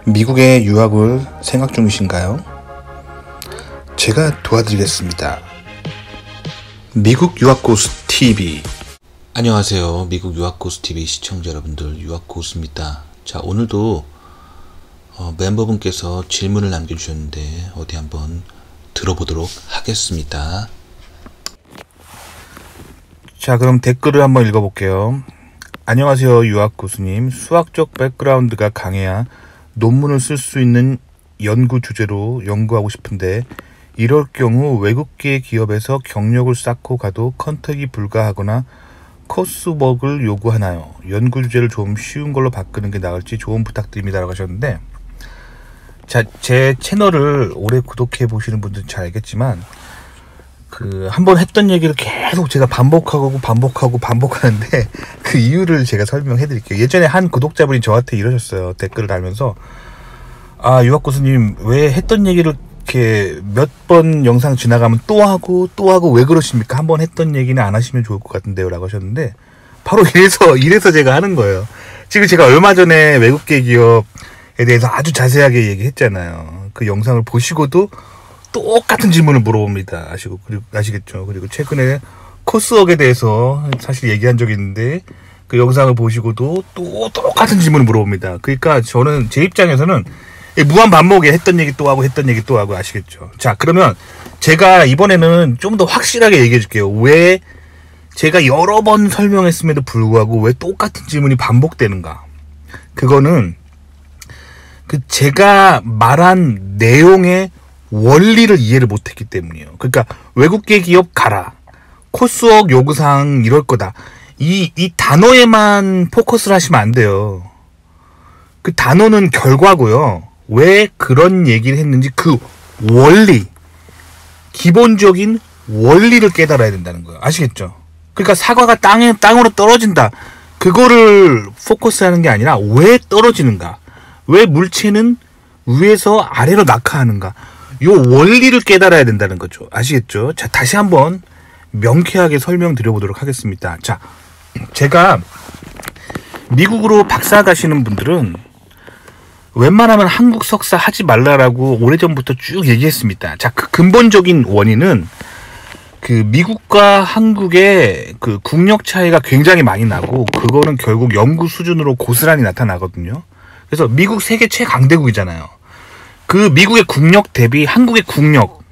미국에 유학을 생각 중이신가요? 제가 도와드리겠습니다. 미국 유학고수 TV. 안녕하세요. 미국 유학고수 TV 시청자 여러분들, 유학고수입니다. 자, 오늘도 멤버분께서 질문을 남겨주셨는데 어디 한번 들어보도록 하겠습니다. 자, 그럼 댓글을 한번 읽어볼게요. 안녕하세요, 유학고수님. 수학적 백그라운드가 강해야 논문을 쓸 수 있는 연구 주제로 연구하고 싶은데 이럴 경우 외국계 기업에서 경력을 쌓고 가도 컨택이 불가하거나 코스웍을 요구하나요? 연구 주제를 좀 쉬운 걸로 바꾸는 게 나을지 조언 부탁드립니다 라고 하셨는데, 자, 제 채널을 오래 구독해 보시는 분들은 잘 알겠지만 한번 했던 얘기를 계속 제가 반복하는데 그 이유를 제가 설명해 드릴게요. 예전에 한 구독자분이 저한테 이러셨어요. 댓글을 달면서, 아, 유학고수님 왜 했던 얘기를 이렇게 몇 번 영상 지나가면 또 하고 왜 그러십니까? 한번 했던 얘기는 안 하시면 좋을 것 같은데요 라고 하셨는데, 바로 이래서 제가 하는 거예요. 지금 제가 얼마 전에 외국계 기업에 대해서 아주 자세하게 얘기했잖아요. 그 영상을 보시고도 똑같은 질문을 물어봅니다. 아시겠죠? 그리고 최근에 코스웍에 대해서 사실 얘기한 적이 있는데 그 영상을 보시고도 또 똑같은 질문을 물어봅니다. 그러니까 저는 제 입장에서는 무한 반복에 했던 얘기 또 하고 아시겠죠? 자, 그러면 제가 이번에는 좀 더 확실하게 얘기해 줄게요. 왜 제가 여러 번 설명했음에도 불구하고 왜 똑같은 질문이 반복되는가? 그거는 제가 말한 내용의 원리를 이해를 못했기 때문이에요. 그러니까 외국계 기업 가라, 코스웍 요구사항 이럴 거다, 이 단어에만 포커스를 하시면 안 돼요. 그 단어는 결과고요. 왜 그런 얘기를 했는지 그 원리, 기본적인 원리를 깨달아야 된다는 거예요. 아시겠죠? 그러니까 사과가 땅으로 떨어진다, 그거를 포커스하는 게 아니라 왜 떨어지는가, 왜 물체는 위에서 아래로 낙하하는가, 요 원리를 깨달아야 된다는 거죠. 아시겠죠? 자, 다시 한번 명쾌하게 설명드려보도록 하겠습니다. 자, 제가 미국으로 박사 가시는 분들은 웬만하면 한국 석사 하지 말라라고 오래전부터 쭉 얘기했습니다. 자, 그 근본적인 원인은 미국과 한국의 국력 차이가 굉장히 많이 나고, 그거는 결국 연구 수준으로 고스란히 나타나거든요. 그래서 미국 세계 최강대국이잖아요. 그 미국의 국력 대비 한국의 국력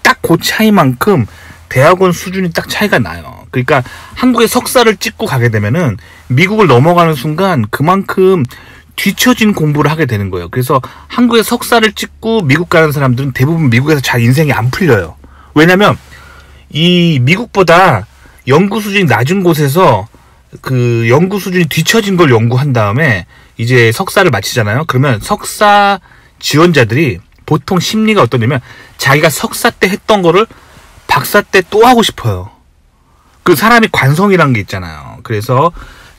딱 그 차이만큼 대학원 수준이 딱 차이가 나요. 그러니까 한국의 석사를 찍고 가게 되면은 미국을 넘어가는 순간 그만큼 뒤처진 공부를 하게 되는 거예요. 그래서 한국의 석사를 찍고 미국 가는 사람들은 대부분 미국에서 잘 인생이 안 풀려요. 왜냐면 이 미국보다 연구 수준이 낮은 곳에서 연구 수준이 뒤처진 걸 연구한 다음에 이제 석사를 마치잖아요. 그러면 석사 지원자들이 보통 심리가 어떠냐면 자기가 석사 때 했던 거를 박사 때 또 하고 싶어요. 그 사람이 관성이란 게 있잖아요. 그래서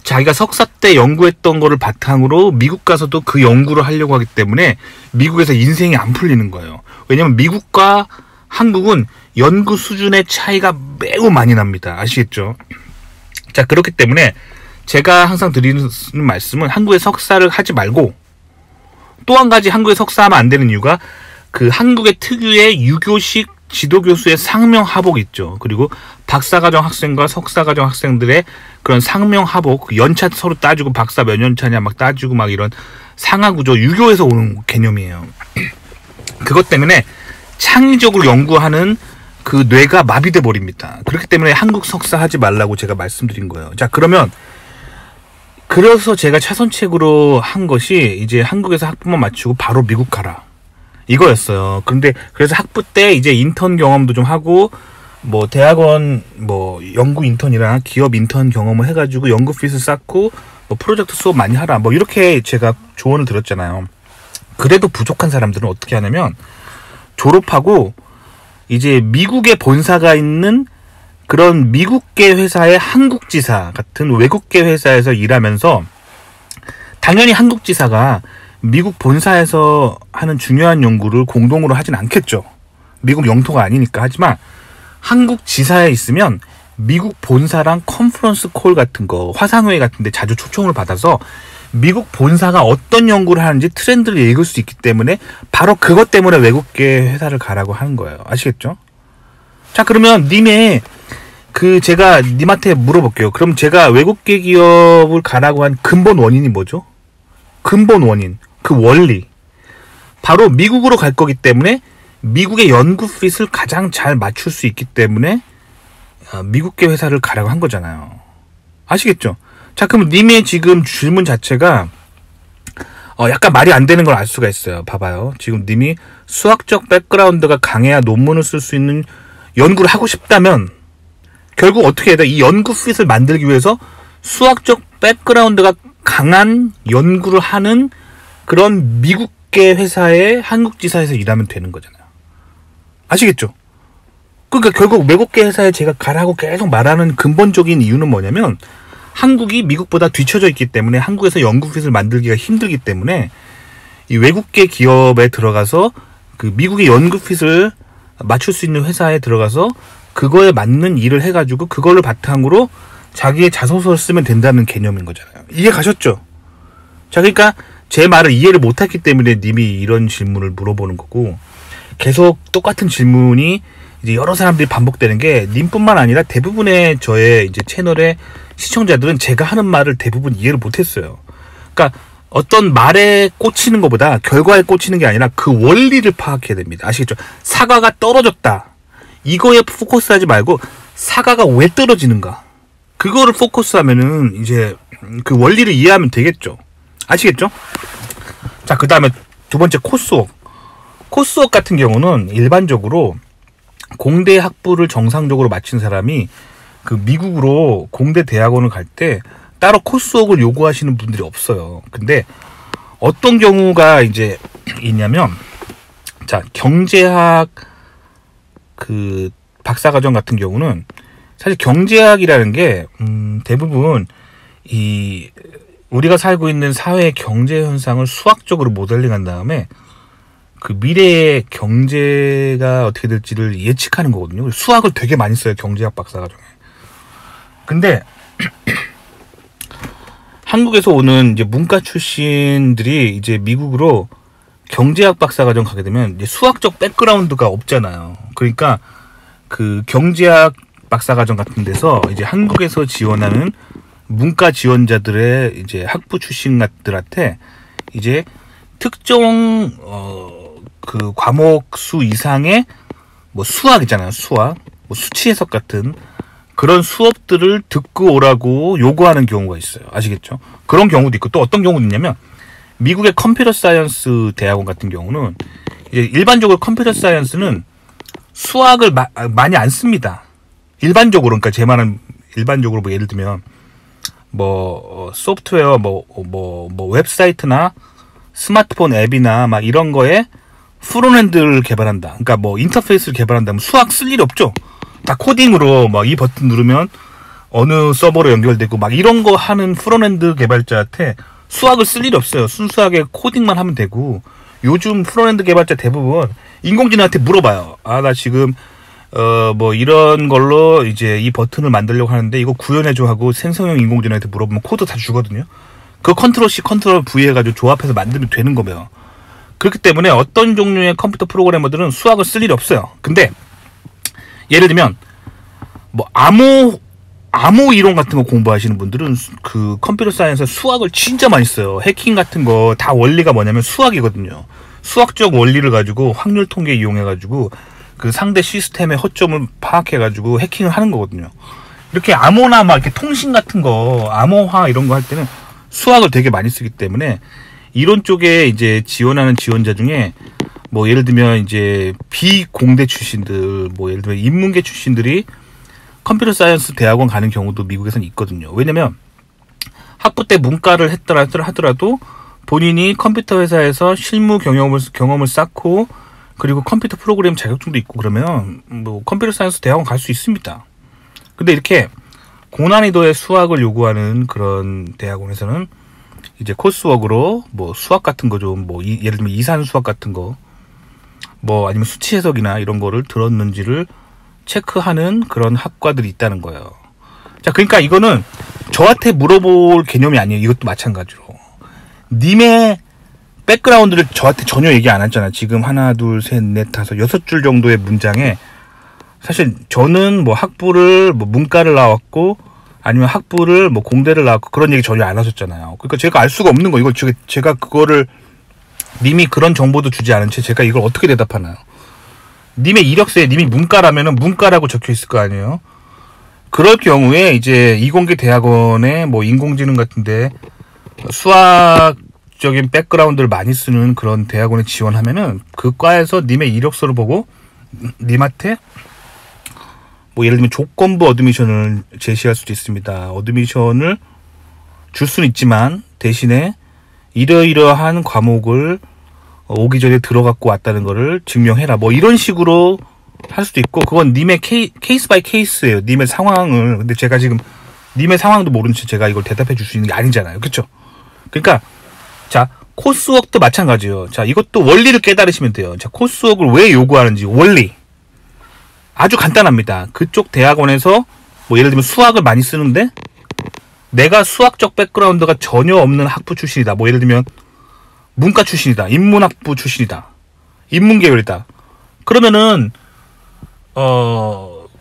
자기가 석사 때 연구했던 거를 바탕으로 미국 가서도 그 연구를 하려고 하기 때문에 미국에서 인생이 안 풀리는 거예요. 왜냐면 미국과 한국은 연구 수준의 차이가 매우 많이 납니다. 아시겠죠? 자, 그렇기 때문에 제가 항상 드리는 말씀은 한국의 석사를 하지 말고, 또 한 가지 한국에 석사하면 안 되는 이유가 한국의 특유의 유교식 지도교수의 상명하복 있죠. 그리고 박사과정 학생과 석사과정 학생들의 그런 상명하복, 연차 서로 따지고 박사 몇 년 차냐 막 따지고 막 이런 상하구조, 유교에서 오는 개념이에요. 그것 때문에 창의적으로 연구하는 그 뇌가 마비돼 버립니다. 그렇기 때문에 한국 석사 하지 말라고 제가 말씀드린 거예요. 자, 그래서 제가 차선책으로 한 것이 이제 한국에서 학부만 마치고 바로 미국 가라, 이거였어요. 그래서 학부 때 이제 인턴 경험도 좀 하고, 대학원 연구 인턴이나 기업 인턴 경험을 해가지고 연구 핏을 쌓고 프로젝트 수업 많이 하라, 이렇게 제가 조언을 드렸잖아요. 그래도 부족한 사람들은 어떻게 하냐면 졸업하고 이제 미국에 본사가 있는 그런 미국계 회사의 한국지사 같은 외국계 회사에서 일하면서, 당연히 한국지사가 미국 본사에서 하는 중요한 연구를 공동으로 하진 않겠죠. 미국 영토가 아니니까. 하지만 한국 지사에 있으면 미국 본사랑 컨퍼런스 콜 같은 거, 화상회의 같은 데 자주 초청을 받아서 미국 본사가 어떤 연구를 하는지 트렌드를 읽을 수 있기 때문에 바로 그것 때문에 외국계 회사를 가라고 하는 거예요. 아시겠죠? 자, 그러면 제가 님한테 물어볼게요. 그럼 제가 외국계 기업을 가라고 한 근본 원인이 뭐죠? 근본 원인, 그 원리. 바로 미국으로 갈 거기 때문에 미국의 연구 핏을 가장 잘 맞출 수 있기 때문에 미국계 회사를 가라고 한 거잖아요. 아시겠죠? 자, 그럼 님의 지금 질문 자체가 약간 말이 안 되는 걸 알 수가 있어요. 봐봐요. 지금 님이 수학적 백그라운드가 강해야 논문을 쓸 수 있는 연구를 하고 싶다면 결국 어떻게 해야 돼? 이 연구 핏을 만들기 위해서 수학적 백그라운드가 강한 연구를 하는 그런 미국계 회사의 한국 지사에서 일하면 되는 거잖아요. 아시겠죠? 그러니까 결국 외국계 회사에 제가 가라고 계속 말하는 근본적인 이유는 뭐냐면 한국이 미국보다 뒤처져 있기 때문에 한국에서 연구 핏을 만들기가 힘들기 때문에 이 외국계 기업에 들어가서 그 미국의 연구 핏을 맞출 수 있는 회사에 들어가서 그거에 맞는 일을 해가지고 그거를 바탕으로 자기의 자소서를 쓰면 된다는 개념인 거잖아요. 이해 가셨죠? 자, 그러니까 제 말을 이해를 못했기 때문에 님이 이런 질문을 물어보는 거고 계속 똑같은 질문이 이제 여러 사람들이 반복되는 게 님뿐만 아니라 대부분의 저의 이제 채널의 시청자들은 제가 하는 말을 대부분 이해를 못했어요. 그러니까 어떤 말에 꽂히는 것보다 결과에 꽂히는 게 아니라 그 원리를 파악해야 됩니다. 아시겠죠? 사과가 떨어졌다. 이거에 포커스하지 말고 사과가 왜 떨어지는가. 그거를 포커스하면은 이제 그 원리를 이해하면 되겠죠. 아시겠죠? 자, 그 다음에 두 번째 코스웍. 코스웍 같은 경우는 일반적으로 공대 학부를 정상적으로 마친 사람이 그 미국으로 공대 대학원을 갈 때 따로 코스웍을 요구하시는 분들이 없어요. 근데 어떤 경우가 이제 있냐면, 자, 경제학 그 박사과정 같은 경우는 사실 경제학이라는 게 대부분 이 우리가 살고 있는 사회의 경제 현상을 수학적으로 모델링한 다음에 그 미래의 경제가 어떻게 될지를 예측하는 거거든요. 수학을 되게 많이 써요, 경제학 박사과정에. 근데 한국에서 오는 이제 문과 출신들이 이제 미국으로 경제학 박사과정 가게 되면 이제 수학적 백그라운드가 없잖아요. 그러니까 그 경제학 박사과정 같은 데서 이제 한국에서 지원하는 문과 지원자들의 이제 학부 출신들한테 이제 특정 그 과목 수 이상의 뭐 수학 있잖아요. 수학, 뭐 수치 해석 같은 그런 수업들을 듣고 오라고 요구하는 경우가 있어요. 아시겠죠? 그런 경우도 있고 또 어떤 경우도 있냐면 미국의 컴퓨터 사이언스 대학원 같은 경우는 이제 일반적으로 컴퓨터 사이언스는 수학을 많이 안 씁니다. 일반적으로, 그러니까 제 말은 일반적으로 뭐 예를 들면 뭐 소프트웨어 뭐 웹사이트나 스마트폰 앱이나 막 이런 거에 프론엔드를 개발한다. 그러니까 뭐 인터페이스를 개발한다면 수학 쓸 일이 없죠. 다 코딩으로 막 이 버튼 누르면 어느 서버로 연결되고 막 이런 거 하는 프론엔드 개발자한테 수학을 쓸 일이 없어요. 순수하게 코딩만 하면 되고, 요즘 프론엔드 개발자 대부분 인공지능한테 물어봐요. 아, 나 지금 뭐 이런 걸로 이제 이 버튼을 만들려고 하는데 이거 구현해줘 하고 생성형 인공지능한테 물어보면 코드 다 주거든요. 그 컨트롤 C 컨트롤 V 해가지고 조합해서 만들면 되는 거면. 그렇기 때문에 어떤 종류의 컴퓨터 프로그래머들은 수학을 쓸 일이 없어요. 근데 예를 들면 뭐 암호 이론 같은 거 공부하시는 분들은 그 컴퓨터 사이언스 수학을 진짜 많이 써요. 해킹 같은 거 다 원리가 뭐냐면 수학이거든요. 수학적 원리를 가지고 확률 통계 이용해가지고 그 상대 시스템의 허점을 파악해가지고 해킹을 하는 거거든요. 이렇게 암호나 막 이렇게 통신 같은 거, 암호화 이런 거 할 때는 수학을 되게 많이 쓰기 때문에 이런 쪽에 이제 지원하는 지원자 중에 뭐 예를 들면 이제 비공대 출신들, 뭐 예를 들면 인문계 출신들이 컴퓨터 사이언스 대학원 가는 경우도 미국에서는 있거든요. 왜냐면 학부 때 문과를 하더라도 본인이 컴퓨터 회사에서 실무 경험을 쌓고 그리고 컴퓨터 프로그램 자격증도 있고 그러면 뭐 컴퓨터 사이언스 대학원 갈 수 있습니다. 근데 이렇게 고난이도의 수학을 요구하는 그런 대학원에서는 이제 코스웍으로 뭐 수학 같은 거 좀 뭐 예를 들면 이산 수학 같은 거 뭐 아니면 수치 해석이나 이런 거를 들었는지를 체크하는 그런 학과들이 있다는 거예요. 자, 그러니까 이거는 저한테 물어볼 개념이 아니에요. 이것도 마찬가지로. 님의 백그라운드를 저한테 전혀 얘기 안 했잖아. 지금 하나, 둘, 셋, 넷, 다섯, 6줄 정도의 문장에 사실 저는 뭐 학부를 뭐 문과를 나왔고 아니면 학부를 뭐 공대를 나왔고 그런 얘기 전혀 안 하셨잖아요. 그러니까 제가 알 수가 없는 거. 이걸 제가 그거를 님이 그런 정보도 주지 않은 채 제가 이걸 어떻게 대답하나요? 님의 이력서에 님이 문과라면은 문과라고 적혀 있을 거 아니에요? 그럴 경우에 이제 이공계 대학원에 뭐 인공지능 같은데 수학적인 백그라운드를 많이 쓰는 그런 대학원에 지원하면은 그 과에서 님의 이력서를 보고 님한테 뭐 예를 들면 조건부 어드미션을 제시할 수도 있습니다. 어드미션을 줄 수는 있지만 대신에 이러이러한 과목을 오기 전에 들어갖고 왔다는 거를 증명해라. 뭐 이런 식으로 할 수도 있고 그건 님의 케이스 바이 케이스예요. 님의 상황을. 근데 제가 지금 님의 상황도 모르는 채 제가 이걸 대답해 줄 수 있는 게 아니잖아요. 그쵸? 그러니까 자 코스웍도 마찬가지예요. 자 이것도 원리를 깨달으시면 돼요. 자 코스웍을 왜 요구하는지 원리 아주 간단합니다. 그쪽 대학원에서 뭐 예를 들면 수학을 많이 쓰는데 내가 수학적 백그라운드가 전혀 없는 학부 출신이다. 뭐 예를 들면 문과 출신이다. 인문학부 출신이다. 인문계열이다. 그러면은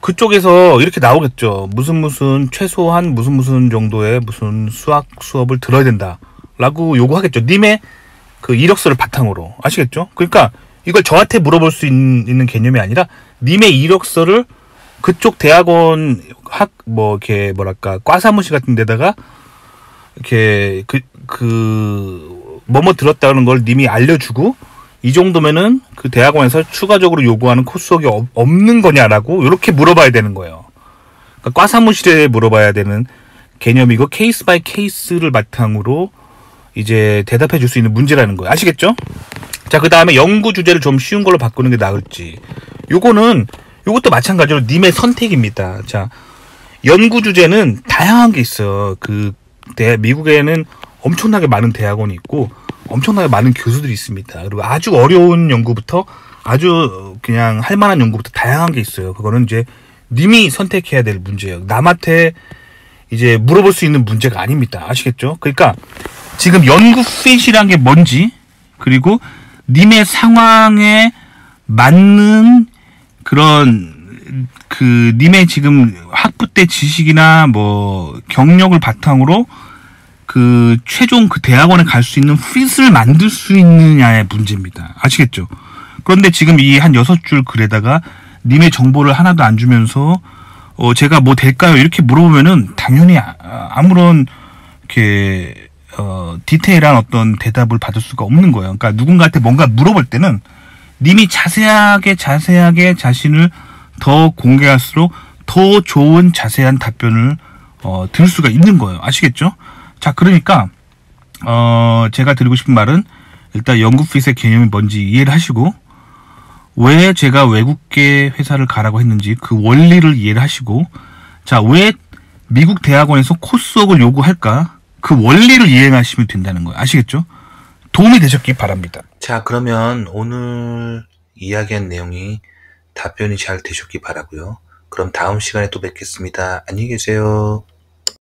그쪽에서 이렇게 나오겠죠. 무슨 최소한 무슨 정도의 무슨 수학 수업을 들어야 된다. 라고 요구하겠죠. 님의 그 이력서를 바탕으로. 아시겠죠? 그러니까 이걸 저한테 물어볼 수 있는 개념이 아니라 님의 이력서를 그쪽 대학원 이렇게 뭐랄까 과 사무실 같은 데다가 이렇게 뭐뭐 들었다는 걸 님이 알려주고 이 정도면은 그 대학원에서 추가적으로 요구하는 코스웍이 없는 거냐라고 이렇게 물어봐야 되는 거예요. 그러니까 과 사무실에 물어봐야 되는 개념이고 케이스 바이 케이스를 바탕으로 이제 대답해 줄 수 있는 문제라는 거예요. 아시겠죠? 자, 그 다음에 연구 주제를 좀 쉬운 걸로 바꾸는 게 나을지. 요것도 마찬가지로 님의 선택입니다. 자, 연구 주제는 다양한 게 있어요. 미국에는 엄청나게 많은 대학원이 있고, 엄청나게 많은 교수들이 있습니다. 그리고 아주 어려운 연구부터 아주 그냥 할 만한 연구부터 다양한 게 있어요. 그거는 이제 님이 선택해야 될 문제예요. 남한테 이제 물어볼 수 있는 문제가 아닙니다. 아시겠죠? 그러니까 지금 연구 핏이란 게 뭔지, 그리고 님의 상황에 맞는 님의 지금 학부 때 지식이나 뭐 경력을 바탕으로 최종 대학원에 갈 수 있는 핏을 만들 수 있느냐의 문제입니다. 아시겠죠? 그런데 지금 이 한 6줄 글에다가 님의 정보를 하나도 안 주면서 제가 뭐 될까요? 이렇게 물어보면은 당연히 아무런 디테일한 어떤 대답을 받을 수가 없는 거예요. 그러니까 누군가한테 뭔가 물어볼 때는 님이 자세하게 자신을 더 공개할수록 더 좋은 자세한 답변을 들을 수가 있는 거예요. 아시겠죠? 자, 그러니까 제가 드리고 싶은 말은 일단 연구핏의 개념이 뭔지 이해를 하시고 왜 제가 외국계 회사를 가라고 했는지 그 원리를 이해를 하시고 자, 왜 미국 대학원에서 코스웍을 요구할까? 그 원리를 이해하시면 된다는 거예요. 아시겠죠? 도움이 되셨기 바랍니다. 자, 그러면 오늘 이야기한 내용이 답변이 잘 되셨기 바라고요. 그럼 다음 시간에 또 뵙겠습니다. 안녕히 계세요.